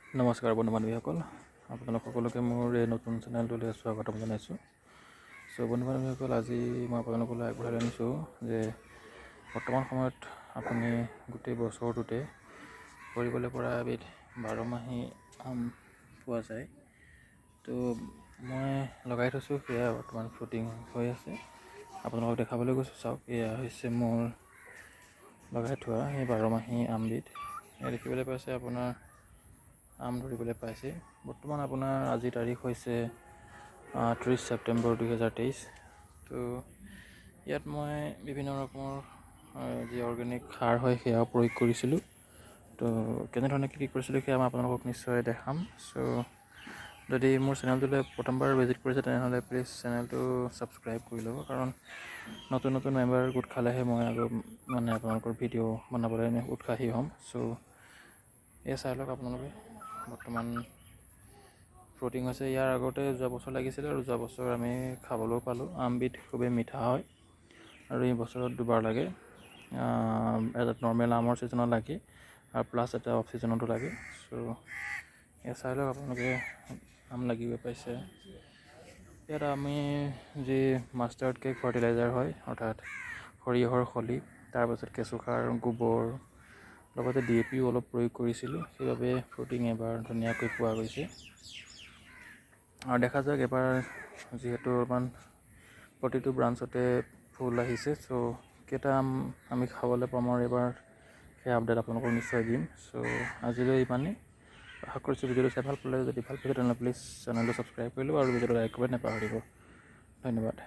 নমস্কাৰ বন্ধু বান্ধৱীসকল, আপোনালোক সকলোকে মোৰ এই নতুন চেনেলটোলৈ স্বাগতম জনাইছোঁ। বন্ধু বান্ধৱীসকল, আজি মই আপোনালোকলৈ আগবঢ়াই আনিছোঁ যে বৰ্তমান সময়ত আপুনি গোটেই বছৰটোতে কৰিবলৈ পৰা এবিধ 12মাহী আম পোৱা যায়। তো মই লগাই থৈছোঁ, সেয়া বৰ্তমান ফ্ৰুটিং হৈ আছে। আপোনালোকক দেখাবলৈ গৈছোঁ, চাওক, এয়া হৈছে মোৰ লগাই থোৱা সেই 12মাহী আমবিধ। এয়া দেখিবলৈ পাইছে, আপোনাৰ আম ধৰিবলৈ পাইছে। বৰ্তমান আপোনাৰ আজি তাৰিখ হৈছে 30 ছেপ্টেম্বৰ 2023। তো ইয়াত মই বিভিন্ন ৰকমৰ যি অৰ্গেনিক সাৰ হয় সেয়াও প্ৰয়োগ কৰিছিলোঁ। তো কেনেধৰণে কি কৰিছিলোঁ সেয়া মই আপোনালোকক নিশ্চয় দেখাম। যদি মোৰ চেনেলটোলৈ প্ৰথমবাৰ ভিজিট কৰিছে তেনেহ'লে প্লিজ চেনেলটো ছাবস্ক্ৰাইব কৰি ল'ব, কাৰণ নতুন নতুন মেম্বাৰ গোট খালেহে মই আৰু আপোনালোকৰ ভিডিঅ' বনাবলৈ উৎসাহী হ'ম। এয়া চাই লওক আপোনালোকে, বৰ্তমান ফ্ৰুটিং হৈছে। ইয়াৰ আগতে যোৱা বছৰ লাগিছিলে আৰু যোৱা বছৰ আমি খাবলৈও পালোঁ। আমবিধ খুবেই মিঠা হয় আৰু এই বছৰত দুবাৰ লাগে। এটা নৰ্মেল আমৰ ছিজনত লাগে আৰু প্লাছ এটা অফ ছিজনতো লাগে। এয়া চাই লওক আপোনালোকে, আম লাগিব পাইছে। ইয়াত আমি যি মাষ্টাৰ্ড কেক ফাৰ্টিলাইজাৰ হয়, অৰ্থাৎ সৰিয়হৰ খলি, তাৰপাছত কেঁচুসাৰ, গোবৰ, লগতে DAPও অলপ প্ৰয়োগ কৰিছিলোঁ। সেইবাবে ফ্ৰুটিং এবাৰ ধুনীয়াকৈ পোৱা গৈছে। আৰু দেখা যাওক এবাৰ যিহেতু প্ৰতিটো ব্ৰাঞ্চতে ফুল আহিছে, কেইটা আম আমি খাবলৈ পাম আৰু এবাৰ সেই আপডেট আপোনালোকক নিশ্চয় দিম। আজিলৈ ইমানেই। আশা কৰিছোঁ ভিডিঅ'টো চাই ভাল পালে। যদি ভাল পাইছে তেনেহ'লে প্লিজ চেনেলটো ছাবস্ক্ৰাইব কৰি ল'ব আৰু ভিডিঅ'টো লাইক কৰিব নাপাহৰিব। ধন্যবাদ।